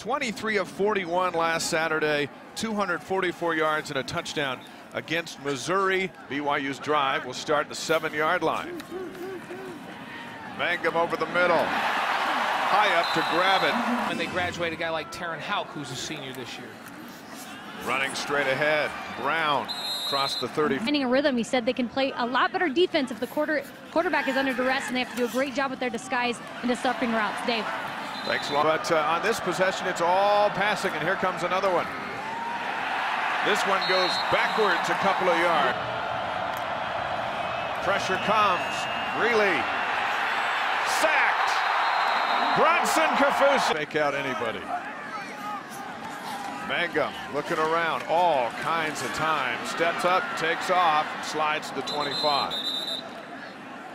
23 of 41 last Saturday, 244 yards and a touchdown against Missouri. BYU's drive will start the 7-yard line. Mangum over the middle. High up to grab it. When they graduate a guy like Taron Houck, who's a senior this year. Running straight ahead. Brown across the 30. Finding a rhythm, he said they can play a lot better defense if the quarterback is under duress, and they have to do a great job with their disguise and disrupting routes. Dave. Thanks a lot. But on this possession, it's all passing, and here comes another one. This one goes backwards a couple of yards. Pressure comes. Greeley. Sacked. Bronson Kafusi. Make out anybody. Mangum looking around all kinds of time. Steps up, takes off, slides to the 25.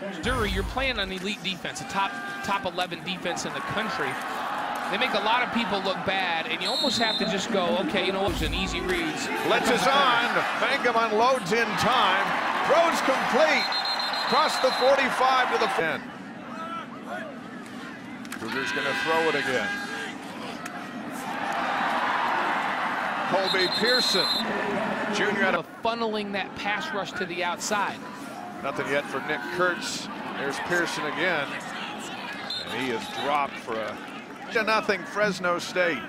Missouri, you're playing an elite defense, a top 11 defense in the country. They make a lot of people look bad, and you almost have to just go, okay, you know, it's an easy reads. Blitz is on. Mangum unloads in time. Throws complete. Across the 45 to the 10. Cougars going to throw it again. Colby Pearson, junior out of funneling that pass rush to the outside. Nothing yet for Nick Kurtz. There's Pearson again. And he is dropped for a 0-0 Fresno State.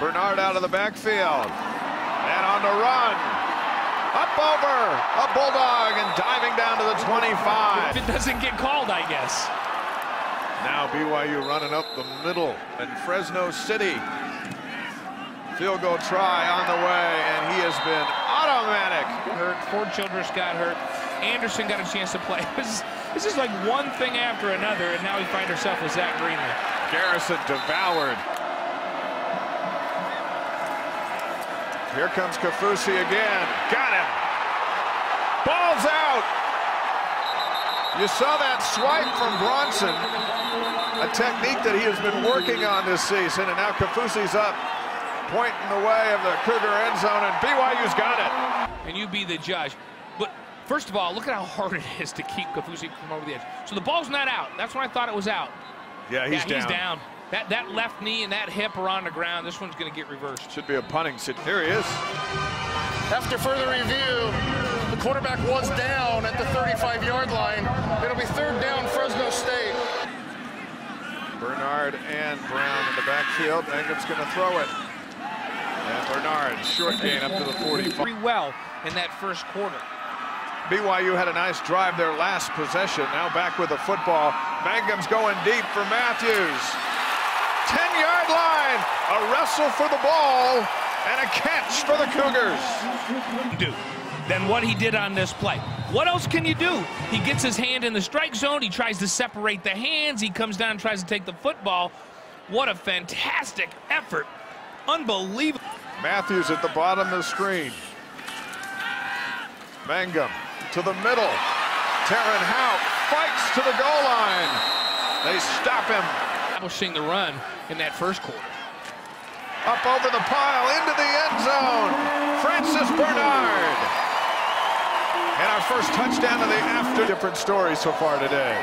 Bernard out of the backfield. And on the run. Up over a Bulldog and diving down to the 25. If it doesn't get called, I guess. Now BYU running up the middle. And Fresno City. Field goal try on the way, and he has been automatic. Hurt. Ford Childress got hurt. Anderson got a chance to play. This is like one thing after another, and now we find ourselves with Zach Greenlee. Garrison devoured. Here comes Kafusi again. Got him. Ball's out. You saw that swipe from Bronson, a technique that he has been working on this season, and now Kafusi's up, pointing the way of the Cougar end zone, and BYU's got it. And you be the judge. But first of all, look at how hard it is to keep Kafusi from over the edge. So the ball's not out. That's when I thought it was out. Yeah, he's down. He's down. That left knee and that hip are on the ground. This one's going to get reversed. Should be a punting situation. Here he is. After further review, the quarterback was down at the 35-yard line. It'll be 3rd down, Fresno State. Bernard and Brown in the backfield. Mangum's going to throw it. And Bernard, short gain up to the 45. Pretty well in that first quarter. BYU had a nice drive their last possession. Now back with the football. Mangum's going deep for Matthews. 10-yard line. A wrestle for the ball and a catch for the Cougars. Than what he did on this play. What else can you do? He gets his hand in the strike zone. He tries to separate the hands. He comes down and tries to take the football. What a fantastic effort. Unbelievable. Matthews at the bottom of the screen. Mangum to the middle. Taron Houck fights to the goal line. They stop him. Establishing the run in that first quarter. Up over the pile into the end zone. Francis Bernard. And our first touchdown of the after. Different stories so far today.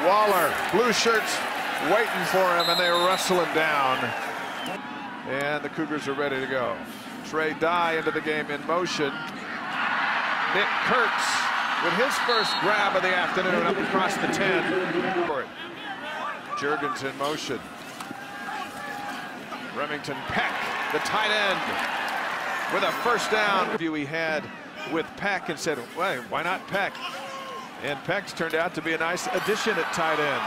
Waller, blue shirts waiting for him, and they wrestle him down. And the Cougars are ready to go. Trey Dye into the game in motion. Nick Kurtz with his first grab of the afternoon up across the 10. Juergens in motion. Remington Peck, the tight end, with a first down. He had with Peck and said, well, why not Peck? And Peck's turned out to be a nice addition at tight end.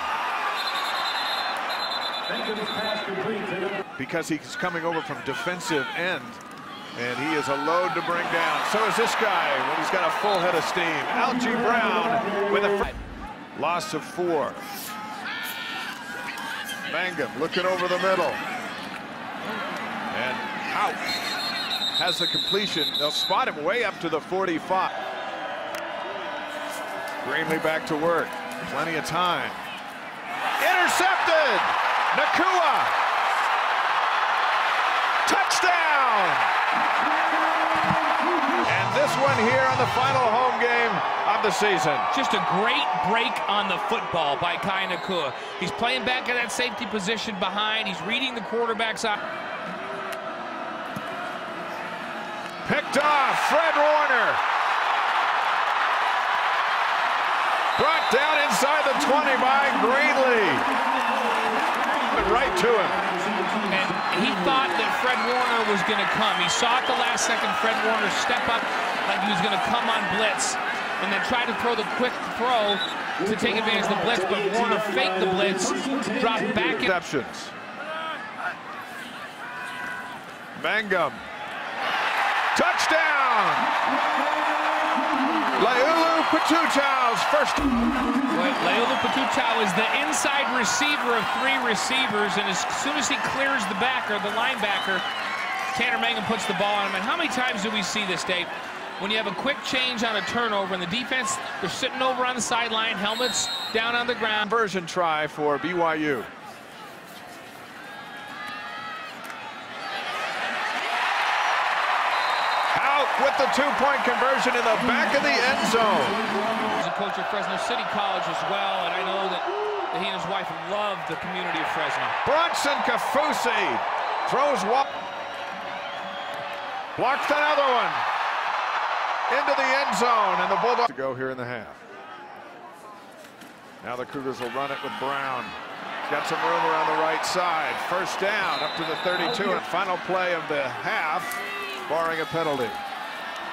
Because he's coming over from defensive end, and he is a load to bring down. So is this guy when he's got a full head of steam. Algie Brown with a loss of 4. Mangum looking over the middle. And Houck has the completion. They'll spot him way up to the 45. Greenlee back to work. Plenty of time. Intercepted! Nakua! Touchdown! And this one here on the final home game of the season. Just a great break on the football by Kai Nakua. He's playing back in that safety position behind. He's reading the quarterback's eye. Picked off, Fred Warner. Brought down inside the 20 by Greenlee. Right to him. And he thought that Fred Warner was going to come. He saw at the last second Fred Warner step up like he was going to come on blitz and then try to throw the quick throw to take advantage of the blitz, but Warner faked the blitz, dropped back. Interceptions. Mangum. Touchdown! Laulu Patutau's first. Laulu Patutau is the inside receiver of 3 receivers, and as soon as he clears the backer, the linebacker, Tanner Mangum puts the ball on him. And how many times do we see this, Dave? When you have a quick change on a turnover and the defense, they're sitting over on the sideline, helmets down on the ground. Conversion try for BYU. With the 2-point conversion in the back of the end zone. He's a coach at Fresno City College as well, and I know that he and his wife love the community of Fresno. Bronson Kafusi throws one. Blocks another one. Into the end zone, and the Bulldogs to go here in the half. Now the Cougars will run it with Brown. He's got some room around the right side. First down up to the 32. And final play of the half, barring a penalty.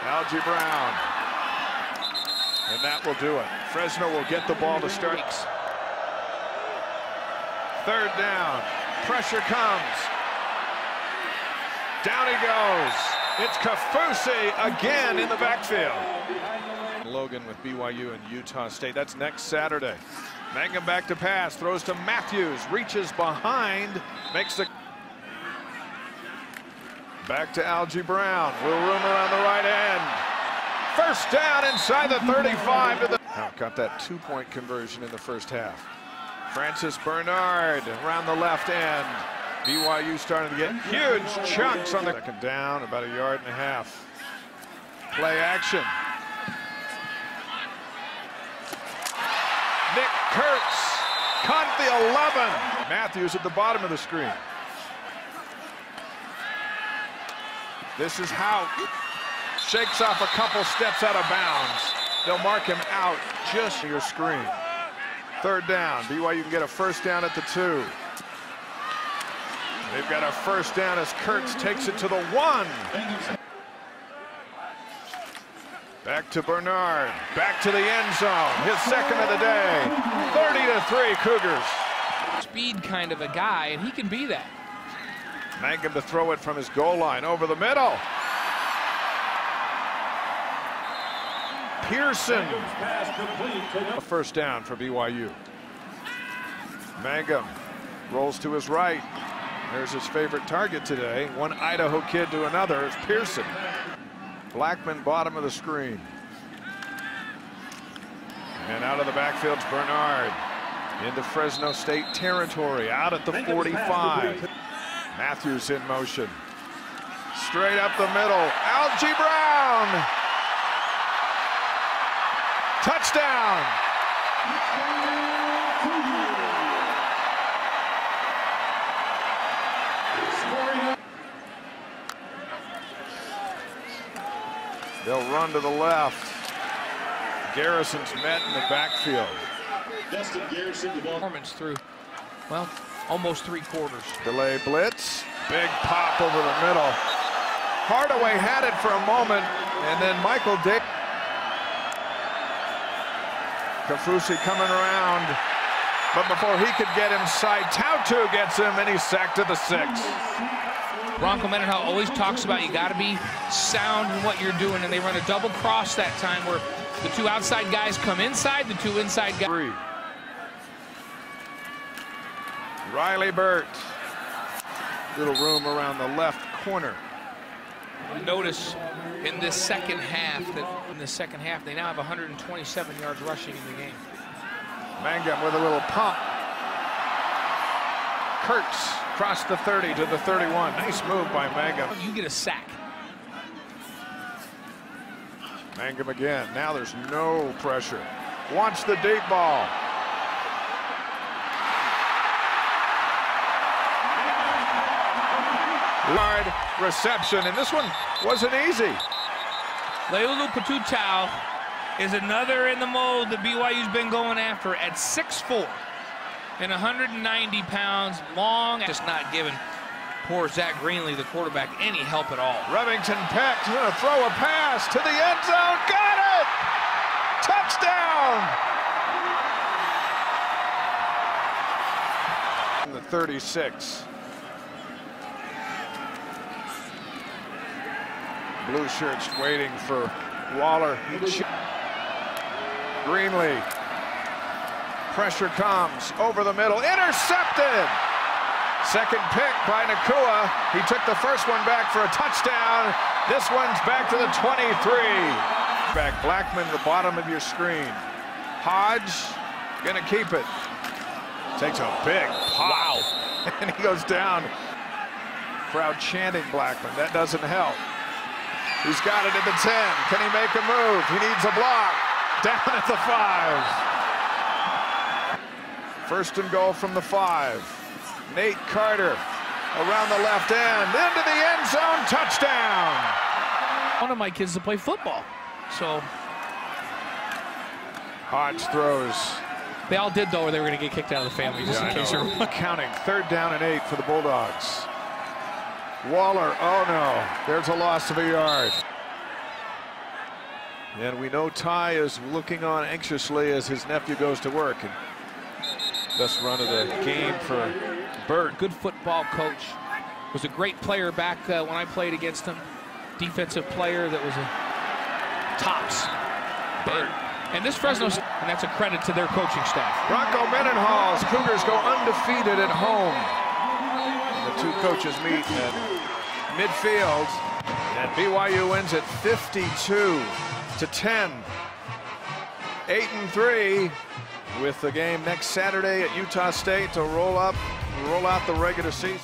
Algie Brown. And that will do it. Fresno will get the ball to start. Third down. Pressure comes. Down he goes. It's Kafusi again in the backfield. Logan with BYU and Utah State. That's next Saturday. Mangum back to pass. Throws to Matthews. Reaches behind. Makes the... Back to Algie Brown. Will room around the right end. First down inside the 35 to the... Got that 2-point conversion in the first half. Francis Bernard around the left end. BYU starting to get huge chunks on the second down, about 1.5 yards. Play action. Nick Kurtz caught the 11. Matthews at the bottom of the screen. This is how shakes off a couple steps out of bounds. They'll mark him out just your screen. Third down. BYU can get a first down at the 2. They've got a first down as Kurtz takes it to the 1. Back to Bernard. Back to the end zone. His second of the day. 30-3 Cougars. Speed kind of a guy, and he can be that. Mangum to throw it from his goal line over the middle. Pearson. A first down for BYU. Mangum rolls to his right. There's his favorite target today. One Idaho kid to another. It's Pearson. Blackman bottom of the screen. And out of the backfield's Bernard. Into Fresno State territory. Out at the 45. Matthews in motion. Straight up the middle. Algie Brown. Touchdown. They'll run to the left. Garrison's met in the backfield. Performance through, well, almost 3 quarters. Delay blitz. Big pop over the middle. Hardaway had it for a moment, and then Michael Day. Kafusi coming around, but before he could get inside, Tautu gets him, and he's sacked to the 6. Bronco Mendenhall always talks about you got to be sound in what you're doing, and they run a double cross that time where the 2 outside guys come inside, the 2 inside guys. 3. Riley Burt. Little room around the left corner. Notice in this second half they now have 127 yards rushing in the game. Mangum with a little pump. Kurtz across the 30 to the 31. Nice move by Mangum. You get a sack. Mangum again. Now there's no pressure. Wants the deep ball. Hard reception, and this one wasn't easy. Leolu Patutau is another in the mold that BYU's been going after at 6'4" and 190 pounds long. Just not giving poor Zach Greenlee, the quarterback, any help at all. Remington Peck gonna throw a pass to the end zone. Got it! Touchdown! The 36. Blue shirts waiting for Waller. Greenlee. Pressure comes over the middle. Intercepted! Second pick by Nakua. He took the first one back for a touchdown. This one's back to the 23. Back Blackman, the bottom of your screen. Hodge gonna keep it. Takes a big pop. Wow. And he goes down. Crowd chanting Blackman. That doesn't help. He's got it at the 10. Can he make a move? He needs a block. Down at the 5. First and goal from the 5. Nate Carter around the left end, into the end zone, touchdown. One of my kids to play football, so. Hodge throws. They all did, though, or they were going to get kicked out of the family, just in case you're counting. 3rd down and 8 for the Bulldogs. Waller, oh no, there's a loss of a yard. And we know Ty is looking on anxiously as his nephew goes to work. And best run of the game for Burt. Good football coach. Was a great player back when I played against him. Defensive player that was a tops. And this Fresno, and that's a credit to their coaching staff. Bronco Mendenhall's Cougars go undefeated at home. And the two coaches meet at midfield, and BYU wins at 52-10. 8-3 with the game next Saturday at Utah State to roll out the regular season.